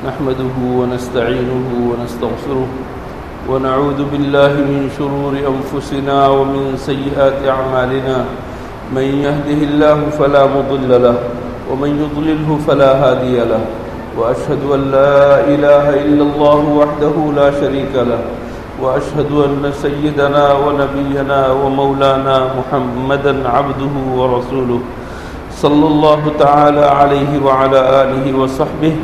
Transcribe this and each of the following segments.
نحمده ونستعينه ونستغفره ونعوذ بالله من شرور أنفسنا ومن سيئات أعمالنا من يهده الله فلا مضل له ومن يضلله فلا هادي له وأشهد أن لا إله إلا الله وحده لا شريك له وأشهد أن سيدنا ونبينا ومولانا محمدا عبده ورسوله صلى الله تعالى عليه وعلى آله وصحبه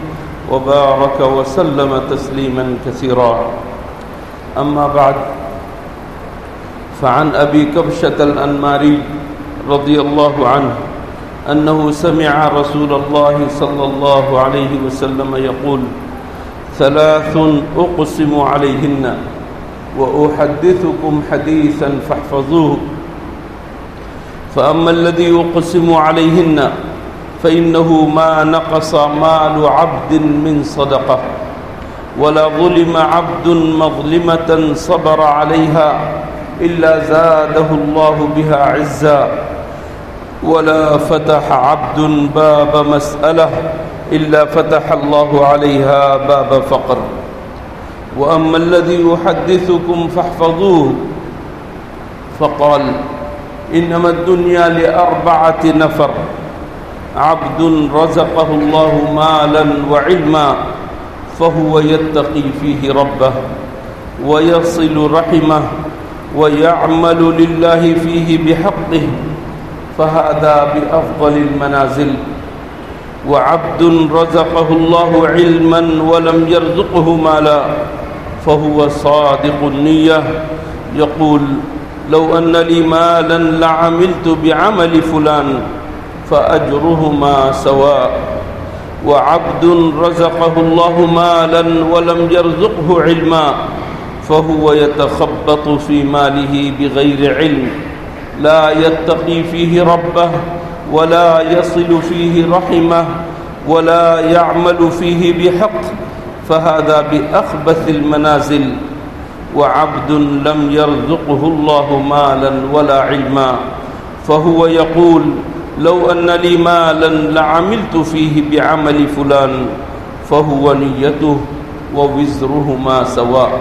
وبارك وسلم تسليما كثيرا. أما بعد، فعن أبي كبشة الأنماري رضي الله عنه أنه سمع رسول الله صلى الله عليه وسلم يقول: ثلاث أقسم عليهن وأحدثكم حديثا فاحفظوه، فأما الذي أقسم عليهن فإنه ما نقص مال عبد من صدقة ولا ظلم عبد مظلمة صبر عليها إلا زاده الله بها عزا ولا فتح عبد باب مسألة إلا فتح الله عليها باب فقر. وأما الذي يحدثكم فاحفظوه فقال: إنما الدنيا لأربعة نفر: عبد رزقه الله مالا وعلما فهو يتقي فيه ربه ويصل رحمه ويعمل لله فيه بحقه فهذا بأفضل المنازل. وعبد رزقه الله علما ولم يرزقه مالا فهو صادق النية يقول: لو أن لي مالا لعملت بعمل فلان فأجرهما سواء. وعبد رزقه الله مالا ولم يرزقه علما فهو يتخبط في ماله بغير علم لا يتقي فيه ربه ولا يصل فيه رحمه ولا يعمل فيه بحق فهذا بأخبث المنازل. وعبد لم يرزقه الله مالا ولا علما فهو يقول: لو أن لي مالا لعملت فيه بعمل فلان فهو نيته ووزرهما سواء.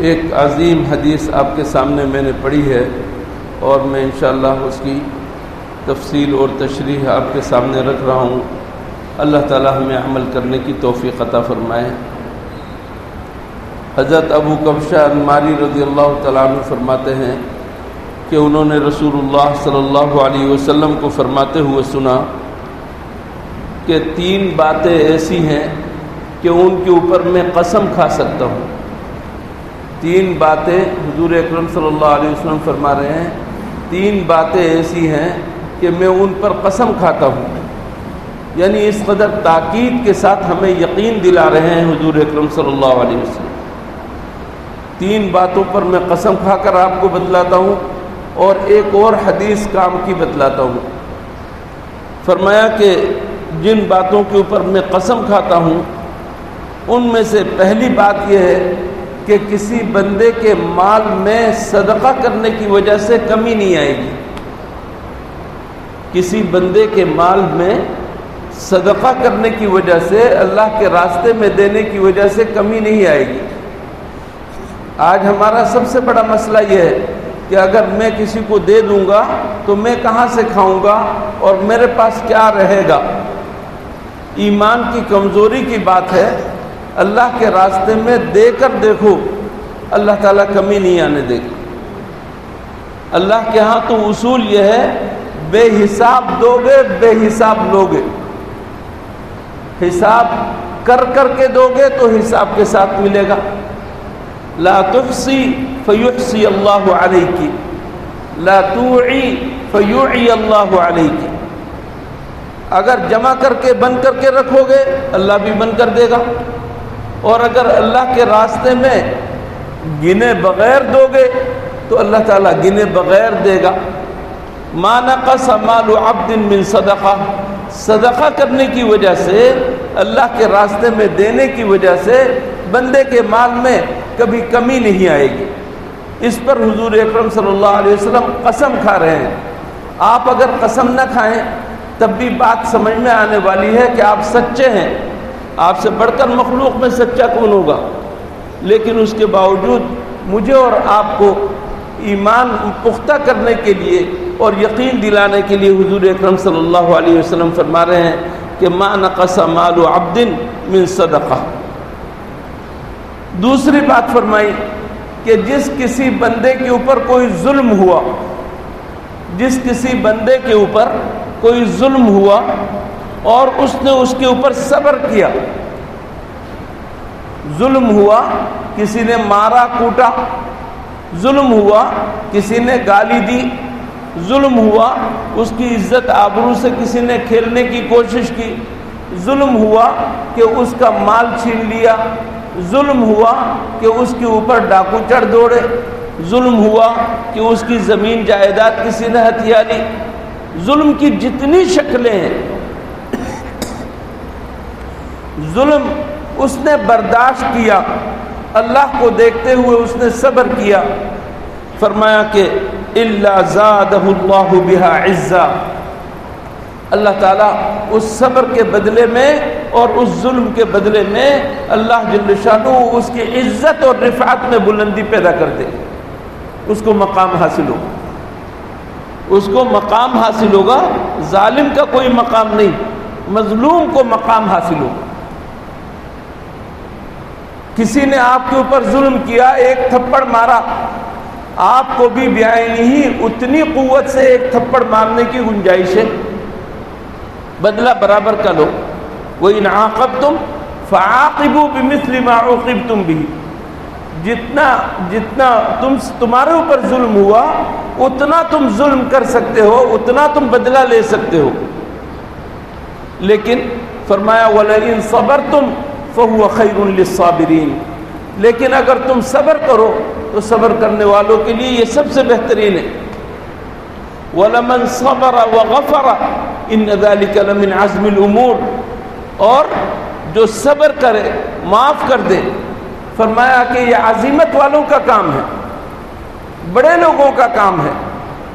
ایک عظیم حدیث آپ کے سامنے میں نے پڑھی ہے اور میں انشاءاللہ اس کی تفصیل اور تشریح آپ کے سامنے رکھ رہا ہوں. اللہ تعالی ہمیں عمل کرنے کی توفیق عطا فرمائے. حضرت ابو کبشہ انماری رضی اللہ تعالیٰ عنہ فرماتے ہیں کہ انہوں نے رسول اللہ صلی اللہ علیہ وسلم کو فرماتے ہوئے سنا کہ تین باتیں ایسی ہیں کہ ان کے اوپر میں قسم کھا سکتا ہوں. تین باتیں حضور اکرم صلی اللہ علیہ وسلم فرما رہے ہیں، تین باتیں ایسی ہیں کہ میں ان پر قسم کھاتا ہوں. یعنی اس قدر تاکید کے ساتھ ہمیں یقین دلا رہے ہیں حضور اکرم صلی اللہ علیہ وسلم. تین باتوں پر میں قسم کھا کر آپ کو بتلاتا ہوں اور ایک اور حدیث کام کی بتلاتا ہوں. فرمایا کہ جن باتوں کے اوپر میں قسم کھاتا ہوں ان میں سے پہلی بات یہ ہے کہ کسی بندے کے مال میں صدقہ کرنے کی وجہ سے کمی نہیں آئے گی. کسی بندے کے مال میں صدقہ کرنے کی وجہ سے، اللہ کے راستے میں دینے کی وجہ سے کمی نہیں آئے گی. آج ہمارا سب سے بڑا مسئلہ یہ ہے کہ اگر میں کسی کو دے دوں گا تو میں کہاں سے کھاؤں گا اور میرے پاس کیا رہے گا. ایمان کی کمزوری کی بات ہے. اللہ کے راستے میں دے کر دیکھو، اللہ تعالیٰ کمی نہیں آنے دے گا. اللہ کے ہاں تو اصول یہ ہے بے حساب دو گے بے حساب لوگے. حساب کر کر کے دو گے تو حساب کے ساتھ ملے گا. لا تحصی فیحصی اللہ علیک، لا توعی فیوعی اللہ علیک. اگر جمع کر کے بند کر کے رکھو گے اللہ بھی بند کر دے گا، اور اگر اللہ کے راستے میں گنے بغیر دو گے تو اللہ تعالیٰ گنے بغیر دے گا. ما نقص مال عبد من صدقہ، صدقہ کرنے کی وجہ سے، اللہ کے راستے میں دینے کی وجہ سے بندے کے مال میں کبھی کمی نہیں آئے گی. اس پر حضور اکرم صلی اللہ علیہ وسلم قسم کھا رہے ہیں. آپ اگر قسم نہ کھائیں تب بھی بات سمجھ میں آنے والی ہے کہ آپ سچے ہیں. آپ سے بڑھ کر مخلوق میں سچا کون ہوگا؟ لیکن اس کے باوجود مجھے اور آپ کو ایمان پختہ کرنے کے لیے اور یقین دلانے کے لیے حضور اکرم صلی اللہ علیہ وسلم فرما رہے ہیں کہ ما نقص مال عبد من صدقہ۔ دوسری بات فرمائی کہ جس کسی بندے کے اوپر کوئی ظلم ہوا، جس کسی بندے کے اوپر کوئی ظلم ہوا اور اس نے اس کے اوپر صبر کیا، ظلم ہوا، کسی نے مارا کوٹا، ظلم ہوا، کسی نے گالی دی، ظلم ہوا، اس کی عزت آبرو سے کسی نے کھیلنے کی کوشش کی، ظلم ہوا کہ اس کا مال چھین لیا، ظلم ہوا کہ اس کے اوپر ڈاکو چڑھ دوڑے، ظلم ہوا کہ اس کی زمین جائیداد کسی نے ہتھیا لی۔ ظلم کی جتنی شکلیں ہیں، ظلم اس نے برداشت کیا، اللہ کو دیکھتے ہوئے اس نے صبر کیا، فرمایا کہ الا زادہ اللہ بہا عزا، اللہ تعالیٰ اس صبر کے بدلے میں اور اس ظلم کے بدلے میں اللہ جل شانہ اس کی عزت اور رفعت میں بلندی پیدا کر دے، اس کو مقام حاصل ہوگا، اس کو مقام حاصل ہوگا۔ ظالم کا کوئی مقام نہیں، مظلوم کو مقام حاصل ہوگا۔ کسی نے آپ کے اوپر ظلم کیا، ایک تھپڑ مارا، آپ کو بھی بیائی نہیں اتنی قوت سے ایک تھپڑ مارنے کی گنجائش ہے، بدلہ برابر کا لو۔ وَإِنْ عَاقَبْتُمْ فَعَاقِبُوا بِمِثْلِ مَا عُوقِبْتُمْ بِهِ، جتنا تمہارے اوپر ظلم ہوا اتنا تم ظلم کر سکتے ہو، اتنا تم بدلہ لے سکتے ہو۔ لیکن فرمایا وَلَئِنْ صَبَرْتُمْ فَهُوَ خَيْرٌ لِلصَّابِرِينَ، لیکن اگر تم صبر کرو تو صبر کرنے والوں کے لیے یہ سب سے بہترین ہے۔ وَلَمَنْ صَبَرَ وَغَفَرَ إِنَّ ذَلِكَ لَمِنْ عَزْمِ الْأُمُورِ، اور جو صبر کرے معاف کر دے، فرمایا کہ یہ عزیمت والوں کا کام ہے، بڑے لوگوں کا کام ہے،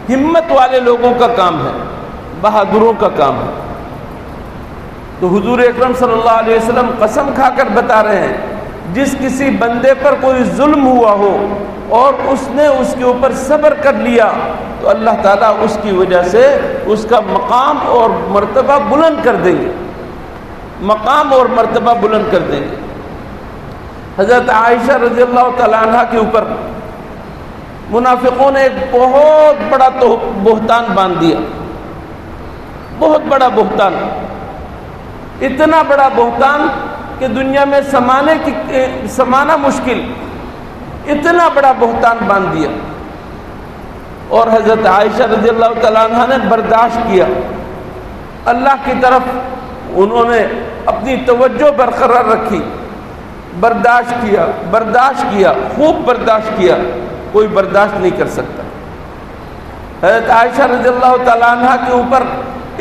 ہمت والے لوگوں کا کام ہے، بہادروں کا کام ہے۔ تو حضور اکرم صلی اللہ علیہ وسلم قسم کھا کر بتا رہے ہیں جس کسی بندے پر کوئی ظلم ہوا ہو اور اس نے اس کے اوپر صبر کر لیا تو اللہ تعالیٰ اس کی وجہ سے اس کا مقام اور مرتبہ بلند کر دیں گے، مقام اور مرتبہ بلند کر دیں گے۔ حضرت عائشہ رضی اللہ تعالیٰ عنہ کے اوپر منافقوں نے ایک بہت بڑا بہتان باندھ دیا، بہت بڑا بہتان، اتنا بڑا بہتان کہ دنیا میں سمانا مشکل، اتنا بڑا بہتان باندھ دیا، اور حضرت عائشہ رضی اللہ تعالیٰ عنہ نے برداشت کیا، اللہ کی طرف انہوں نے اپنی توجہ برقرار رکھی، برداشت کیا، خوب برداشت کیا، کوئی برداشت نہیں کر سکتا۔ حضرت عائشہ رضی اللہ تعالیٰ عنہ کے اوپر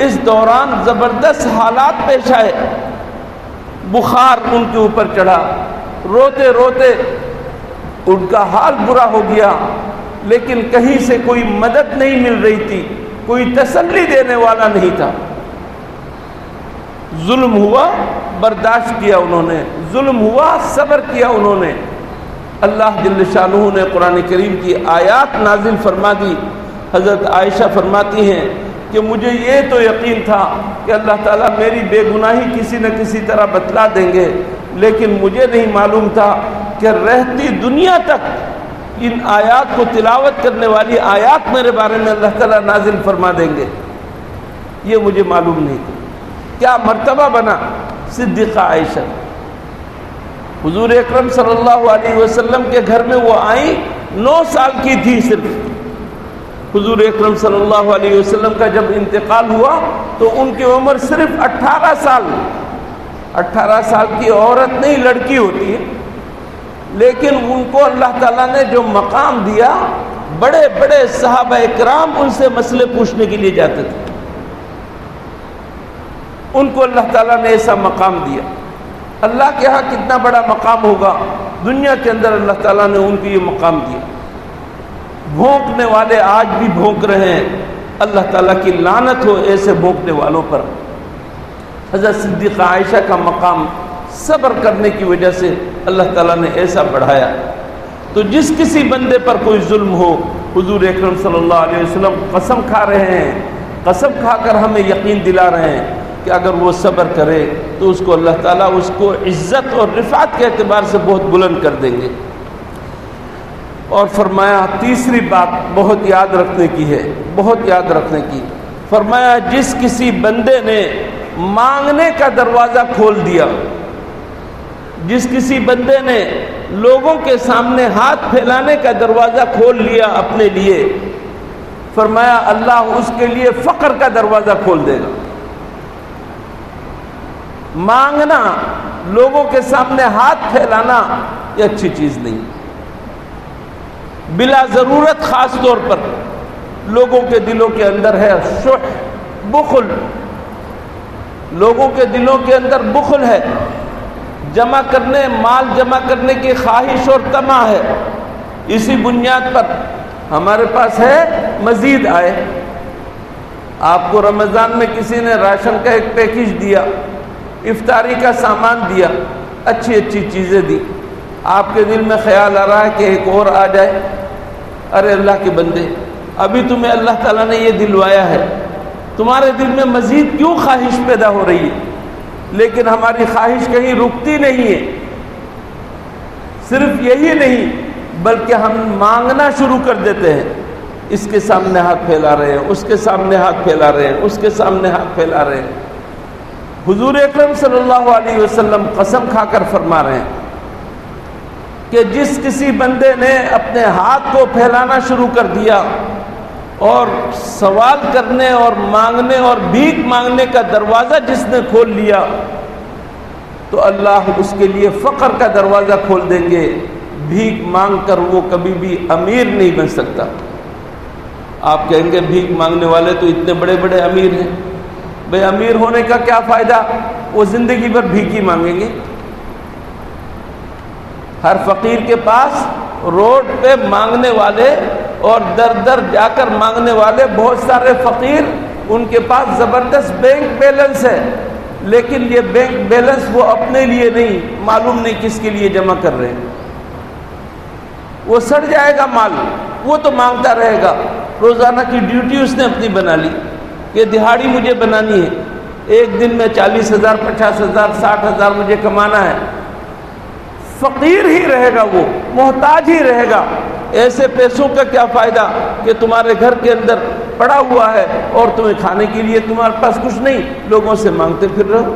اس دوران زبردست حالات پیش آئے، بخار ان کے اوپر چڑھا، روتے روتے ان کا حال برا ہو گیا، لیکن کہیں سے کوئی مدد نہیں مل رہی تھی، کوئی تسلی دینے والا نہیں تھا۔ ظلم ہوا، برداشت کیا انہوں نے، ظلم ہوا، صبر کیا انہوں نے۔ اللہ جل شانہ نے قرآن کریم کی آیات نازل فرما دی۔ حضرت عائشہ فرماتی ہیں کہ مجھے یہ تو یقین تھا کہ اللہ تعالیٰ میری بے گناہی کسی نہ کسی طرح بتلا دیں گے، لیکن مجھے نہیں معلوم تھا کہ رہتی دنیا تک ان آیات کو تلاوت کرنے والی آیات میرے بارے میں اللہ تعالیٰ نازل فرما دیں گے، یہ مجھے معلوم نہیں تھا۔ کیا مرتبہ بنا صدیقہ عائشہ، حضور اکرم صلی اللہ علیہ وسلم کے گھر میں وہ آئیں، 9 سال کی تھی صرف۔ حضور اکرم صلی اللہ علیہ وسلم کا جب انتقال ہوا تو ان کی عمر صرف 18 سال، 18 سال کی عورت نہیں، لڑکی ہوتی ہے، لیکن ان کو اللہ تعالیٰ نے جو مقام دیا، بڑے بڑے صحابہ اکرام ان سے مسئلے پوچھنے کے لیے جاتے تھے، ان کو اللہ تعالیٰ نے ایسا مقام دیا۔ اللہ کے ہاں کتنا بڑا مقام ہوگا، دنیا کے اندر اللہ تعالیٰ نے ان کو یہ مقام دیا۔ بھونکنے والے آج بھی بھونک رہے ہیں، اللہ تعالیٰ کی لعنت ہو ایسے بھونکنے والوں پر۔ حضرت صدیقہ عائشہ کا مقام صبر کرنے کی وجہ سے اللہ تعالیٰ نے ایسا بڑھایا۔ تو جس کسی بندے پر کوئی ظلم ہو، حضور اکرم صلی اللہ علیہ وسلم قسم کھا رہے ہیں، قسم کھا کر ہمیں یقین دلا رہے ہیں کہ اگر وہ صبر کرے تو اس کو اللہ تعالیٰ اس کو عزت اور رفعت کے اعتبار سے بہت بلند کر دیں گے۔ اور فرمایا تیسری بات بہت یاد رکھنے کی ہے، بہت یاد رکھنے کی، فرمایا جس کسی بندے نے مانگنے کا دروازہ کھول دیا، جس کسی بندے نے لوگوں کے سامنے ہاتھ پھیلانے کا دروازہ کھول لیا اپنے لیے، فرمایا اللہ اس کے لیے فقر کا دروازہ کھول دے گا۔ مانگنا، لوگوں کے سامنے ہاتھ پھیلانا یہ اچھی چیز نہیں، بلا ضرورت خاص طور پر لوگوں کے دلوں کے اندر ہے شح، بخل، لوگوں کے دلوں کے اندر بخل ہے، جمع کرنے، مال جمع کرنے کی خواہش اور طمع ہے، اسی بنیاد پر ہمارے پاس ہے مزید آئے۔ آپ کو رمضان میں کسی نے راشن کا ایک پیکج دیا، افطاری کا سامان دیا، اچھی اچھی چیزیں دی، آپ کے دل میں خیال آ رہا ہے کہ ایک اور آ جائے۔ ارے اللہ کے بندے، ابھی تمہیں اللہ تعالیٰ نے یہ دلوایا ہے، تمہارے دل میں مزید کیوں خواہش پیدا ہو رہی ہے؟ لیکن ہماری خواہش کہیں رکتی نہیں ہے۔ صرف یہی نہیں بلکہ ہم مانگنا شروع کر دیتے ہیں، اس کے سامنے ہاتھ پھیلا رہے ہیں، اس کے سامنے ہاتھ پھیلا رہے ہیں، اس کے سامنے ہاتھ پھیلا رہے ہیں۔ حضور اکرم صلی اللہ علیہ وسلم قسم کھا کر فرما رہے ہیں کہ جس کسی بندے نے اپنے ہاتھ کو پھیلانا شروع کر دیا اور سوال کرنے اور مانگنے اور بھیک مانگنے کا دروازہ جس نے کھول لیا، تو اللہ اس کے لیے فقر کا دروازہ کھول دیں گے۔ بھیک مانگ کر وہ کبھی بھی امیر نہیں بن سکتا۔ آپ کہیں گے بھیک مانگنے والے تو اتنے بڑے بڑے امیر ہیں، بھئی امیر ہونے کا کیا فائدہ، وہ زندگی بھر بھیک ہی مانگیں گے۔ ہر فقیر کے پاس روڈ پہ مانگنے والے اور در در جا کر مانگنے والے بہت سارے فقیر، ان کے پاس زبردست بینک بیلنس ہے، لیکن یہ بینک بیلنس وہ اپنے لیے نہیں، معلوم نہیں کس کے لیے جمع کر رہے ہیں۔ وہ سڑ جائے گا مال، وہ تو مانگتا رہے گا۔ روزانہ کی ڈیوٹی اس نے اپنی بنا لی، یہ دہاڑی مجھے بنانی ہے، ایک دن میں 40,000 50,000 60,000 مجھے کمانا ہے۔ فقیر ہی رہے گا، وہ محتاج ہی رہے گا۔ ایسے پیسوں کا کیا فائدہ کہ تمہارے گھر کے اندر پڑا ہوا ہے اور تمہیں کھانے کے لیے تمہارے پاس کچھ نہیں، لوگوں سے مانگتے پھر رہو۔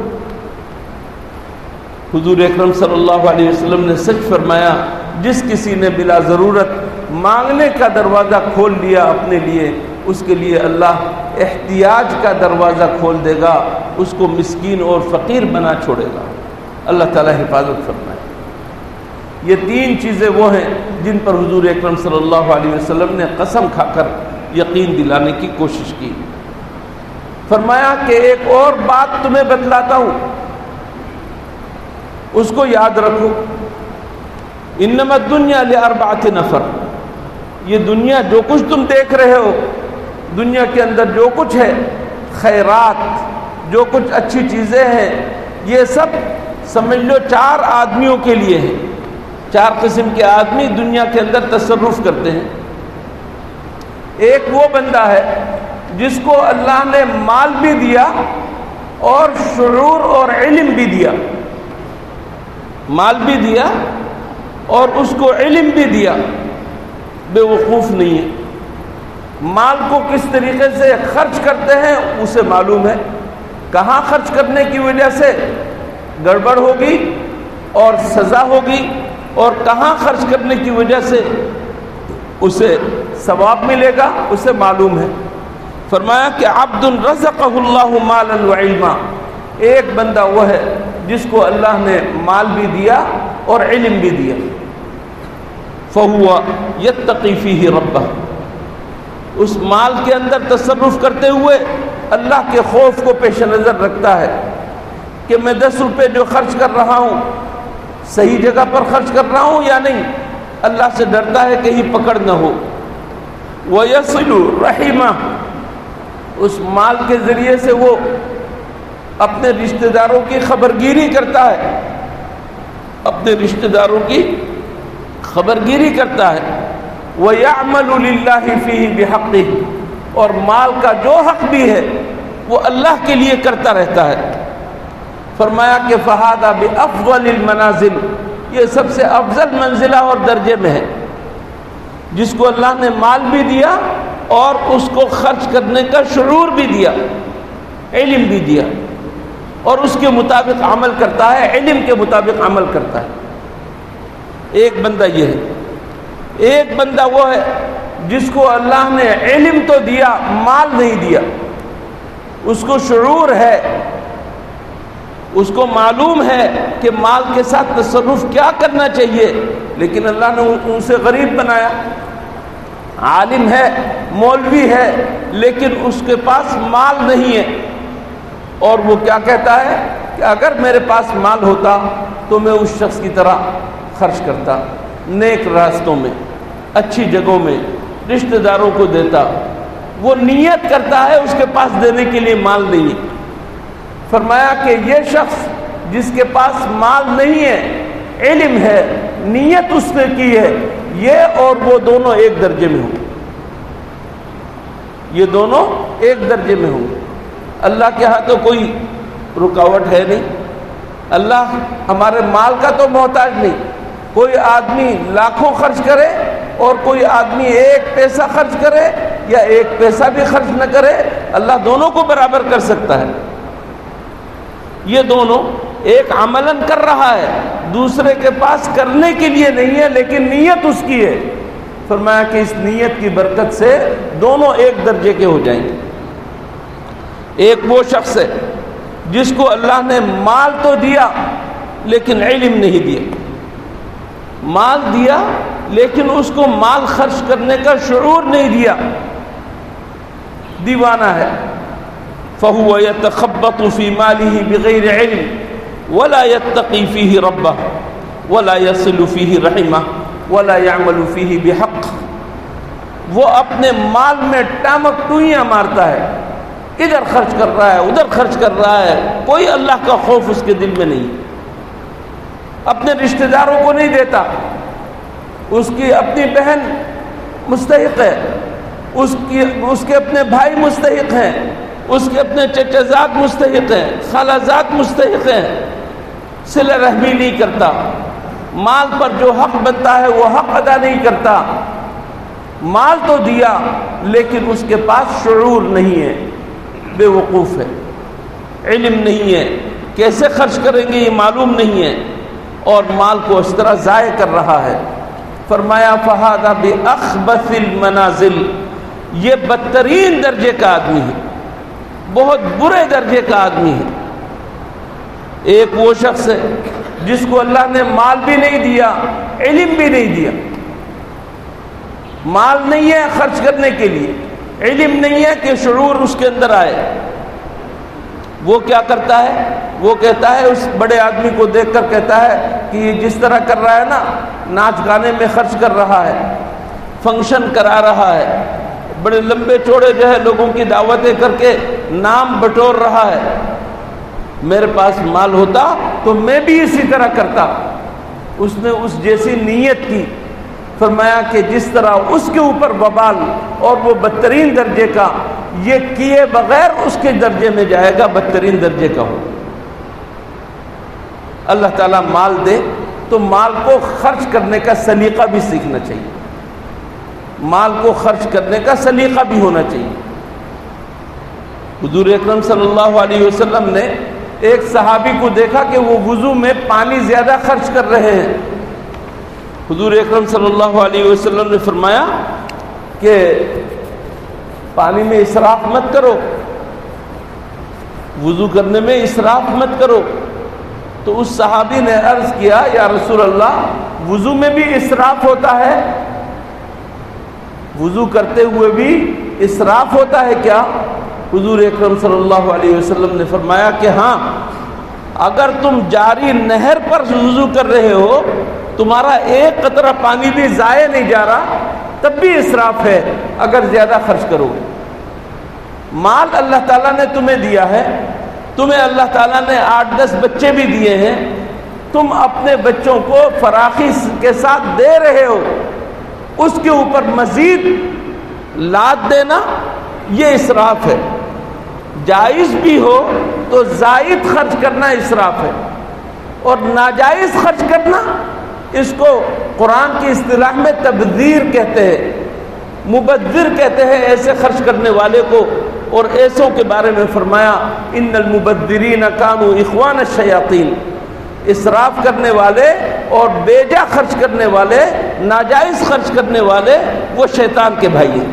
حضور اکرم صلی اللہ علیہ وسلم نے سچ فرمایا، جس کسی نے بلا ضرورت مانگنے کا دروازہ کھول لیا اپنے لیے، اس کے لیے اللہ احتیاج کا دروازہ کھول دے گا، اس کو مسکین اور فقیر بنا چھوڑے گا۔ اللہ تعالیٰ حفاظت فرمائے۔ یہ تین چیزیں وہ ہیں جن پر حضور اکرم صلی اللہ علیہ وسلم نے قسم کھا کر یقین دلانے کی کوشش کی۔ فرمایا کہ ایک اور بات تمہیں بتلاتا ہوں، اس کو یاد رکھو۔ انما الدنیا لاربعۃ نفر، یہ دنیا جو کچھ تم دیکھ رہے ہو، دنیا کے اندر جو کچھ ہے، خیرات، جو کچھ اچھی چیزیں ہیں، یہ سب سمجھ لو 4 آدمیوں کے لیے ہے۔ 4 قسم کے آدمی دنیا کے اندر تصرف کرتے ہیں۔ ایک وہ بندہ ہے جس کو اللہ نے مال بھی دیا اور شعور اور علم بھی دیا، مال بھی دیا اور اس کو علم بھی دیا، بے وقوف نہیں ہے۔ مال کو کس طریقے سے خرچ کرتے ہیں اسے معلوم ہے، کہاں خرچ کرنے کی وجہ سے گڑبڑ ہوگی اور سزا ہوگی، اور کہاں خرچ کرنے کی وجہ سے اسے ثواب ملے گا اسے معلوم ہے۔ فرمایا کہ عبد رزقہ اللہ مالا وعلما، ایک بندہ وہ ہے جس کو اللہ نے مال بھی دیا اور علم بھی دیا۔ فہو یتقی فیہ ربہ، اس مال کے اندر تصرف کرتے ہوئے اللہ کے خوف کو پیش نظر رکھتا ہے کہ میں 10 روپے جو خرچ کر رہا ہوں صحیح جگہ پر خرچ کر رہا ہوں یا نہیں، اللہ سے ڈرتا ہے کہیں پکڑ نہ ہو۔ وَيَصِلُ رَحِمَهُ، اس مال کے ذریعے سے وہ اپنے رشتہ داروں کی خبرگیری کرتا ہے، اپنے رشتہ داروں کی خبرگیری کرتا ہے. وَيَعْمَلُ لِلَّهِ فِيهِ بِحَقِّهِ، اور مال کا جو حق بھی ہے وہ اللہ کے لیے کرتا رہتا ہے. فرمایا کہ فَهَذَا بِأَفْضَلِ الْمَنَازِلِ، یہ سب سے افضل منزلہ اور درجے میں ہے، جس کو اللہ نے مال بھی دیا اور اس کو خرچ کرنے کا شعور بھی دیا، علم بھی دیا، اور اس کے مطابق عمل کرتا ہے، علم کے مطابق عمل کرتا ہے. ایک بندہ یہ ہے. ایک بندہ وہ ہے جس کو اللہ نے علم تو دیا، مال نہیں دیا. اس کو شعور ہے، اس کو معلوم ہے کہ مال کے ساتھ تصرف کیا کرنا چاہیے، لیکن اللہ نے اسے غریب بنایا. عالم ہے، مولوی ہے، لیکن اس کے پاس مال نہیں ہے، اور وہ کیا کہتا ہے کہ اگر میرے پاس مال ہوتا تو میں اس شخص کی طرح خرچ کرتا، نیک راستوں میں، اچھی جگہوں میں، رشتہ داروں کو دیتا. وہ نیت کرتا ہے، اس کے پاس دینے کے لیے مال نہیں ہے. فرمایا کہ یہ شخص جس کے پاس مال نہیں ہے، علم ہے، نیت اس نے کی ہے، یہ اور وہ دونوں ایک درجے میں ہوں. یہ دونوں ایک درجے میں ہوں. اللہ کے ہاں تو کوئی رکاوٹ ہے نہیں. اللہ ہمارے مال کا تو محتاج نہیں. کوئی آدمی لاکھوں خرچ کرے اور کوئی آدمی ایک پیسہ خرچ کرے یا ایک پیسہ بھی خرچ نہ کرے، اللہ دونوں کو برابر کر سکتا ہے. یہ دونوں ایک عملاً کر رہا ہے، دوسرے کے پاس کرنے کے لیے نہیں ہے، لیکن نیت اس کی ہے. فرمایا کہ اس نیت کی برکت سے دونوں ایک درجے کے ہو جائیں گے. ایک وہ شخص ہے جس کو اللہ نے مال تو دیا لیکن علم نہیں دیا. مال دیا لیکن اس کو مال خرچ کرنے کا شعور نہیں دیا، دیوانہ ہے. فَهُوَ يَتَخَبَّطُ فِي مَالِهِ بِغَيْرِ عِلْمٍ وَلَا يَتَّقِي فِيهِ رَبَّهُ وَلَا يَصِلُ فِيهِ رَحِمَهُ وَلَا يَعْمَلُ فِيهِ بِحَقٍّ. وہ اپنے مال میں ٹامک ٹوئیاں مارتا ہے، ادھر خرچ کر رہا ہے، ادھر خرچ کر رہا ہے، کوئی اللہ کا خوف اس کے دل میں نہیں. اپنے رشتہ داروں کو نہیں دیتا. اس کی اپنی بہن مستحق ہے، اس کے اپنے بھائی مستحق ہیں، اس کے اپنے چچا زاد مستحق ہیں، خالہ زاد مستحق ہیں. صلہ رحمی نہیں کرتا. مال پر جو حق بنتا ہے وہ حق ادا نہیں کرتا. مال تو دیا لیکن اس کے پاس شعور نہیں ہے، بے وقوف ہے، علم نہیں ہے، کیسے خرچ کریں گے یہ معلوم نہیں ہے، اور مال کو اس طرح ضائع کر رہا ہے. فرمایا فہذا بأخبث المنازل، یہ بدترین درجے کا آدمی ہے، بہت برے درجے کا آدمی ہے. ایک وہ شخص ہے جس کو اللہ نے مال بھی نہیں دیا، علم بھی نہیں دیا. مال نہیں ہے خرچ کرنے کے لیے، علم نہیں ہے کہ شعور اس کے اندر آئے. وہ کیا کرتا ہے؟ وہ کہتا ہے، اس بڑے آدمی کو دیکھ کر کہتا ہے کہ یہ جس طرح کر رہا ہے نا، ناچ گانے میں خرچ کر رہا ہے، فنکشن کرا رہا ہے، بڑے لمبے چوڑے جو ہے لوگوں کی دعوتیں کر کے نام بٹور رہا ہے. میرے پاس مال ہوتا تو میں بھی اسی طرح کرتا. اس نے اس جیسی نیت کی. فرمایا کہ جس طرح اس کے اوپر وبال اور وہ بدترین درجے کا، یہ کیے بغیر اس کے درجے میں جائے گا، بدترین درجے کا ہو. اللہ تعالیٰ مال دے تو مال کو خرچ کرنے کا سلیقہ بھی سیکھنا چاہیے، مال کو خرچ کرنے کا سلیقہ بھی ہونا چاہیے. حضور اکرم صلی اللہ علیہ وسلم نے ایک صحابی کو دیکھا کہ وہ وضو میں پانی زیادہ خرچ کر رہے ہیں. حضور اکرم صلی اللہ علیہ وسلم نے فرمایا کہ پانی میں اسراف مت کرو، وضو کرنے میں اسراف مت کرو. تو اس صحابی نے عرض کیا، یا رسول اللہ، وضو میں بھی اسراف ہوتا ہے؟ وضو کرتے ہوئے بھی اسراف ہوتا ہے کیا؟ حضور اکرم صلی اللہ علیہ وسلم نے فرمایا کہ ہاں، اگر تم جاری نہر پر وضو کر رہے ہو، تمہارا ایک قطرہ پانی بھی ضائع نہیں جا رہا، تب بھی اسراف ہے اگر زیادہ خرچ کرو گے. مال اللہ تعالیٰ نے تمہیں دیا ہے، تمہیں اللہ تعالیٰ نے 8-10 بچے بھی دیے ہیں، تم اپنے بچوں کو فراخی کے ساتھ دے رہے ہو، اس کے اوپر مزید لاد دینا یہ اسراف ہے۔ جائز بھی ہو تو زائد خرچ کرنا اسراف ہے، اور ناجائز خرچ کرنا اس کو قرآن کی اصطلاح میں تبذیر کہتے ہیں، مبذر کہتے ہیں ایسے خرچ کرنے والے کو۔ اور ایسوں کے بارے میں فرمایا ان المبذرین کانوا اخوان الشیاطین، اسراف کرنے والے اور بیجا خرچ کرنے والے، ناجائز خرچ کرنے والے وہ شیطان کے بھائی ہیں۔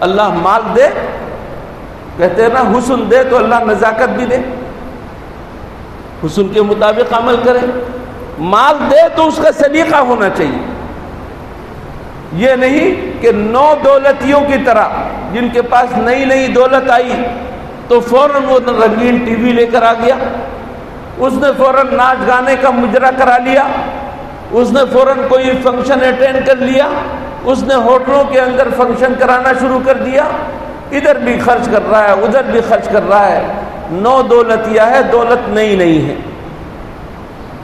اللہ مال دے، کہتے ہیں نا حسن دے تو اللہ نزاکت بھی دے، حسن کے مطابق عمل کرے۔ مال دے تو اس کا سلیقہ ہونا چاہیے، یہ نہیں کہ نو دولتیوں کی طرح جن کے پاس نئی نئی دولت آئی تو فوراً وہ رنگین ٹی وی لے کر آ گیا، اس نے فوراً ناچ گانے کا مجرا کرا لیا، اس نے فوراً کوئی فنکشن اٹینڈ کر لیا، اس نے ہوٹلوں کے اندر فنکشن کرانا شروع کر دیا، ادھر بھی خرچ کر رہا ہے ادھر بھی خرچ کر رہا ہے، نو دولتیا ہے، دولت نئی نہیں ہے۔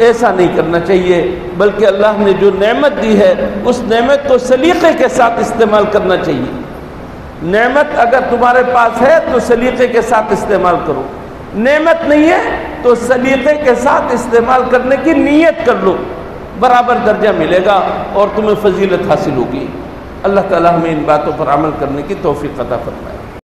ایسا نہیں کرنا چاہیے، بلکہ اللہ نے جو نعمت دی ہے اس نعمت کو سلیقے کے ساتھ استعمال کرنا چاہیے۔ نعمت اگر تمہارے پاس ہے تو سلیقے کے ساتھ استعمال کرو، نعمت نہیں ہے تو سلیقے کے ساتھ استعمال کرنے کی نیت کر لو، برابر درجہ ملے گا اور تمہیں فضیلت حاصل ہوگی۔ اللہ تعالی ہمیں ان باتوں پر عمل کرنے کی توفیق عطا فرمائے۔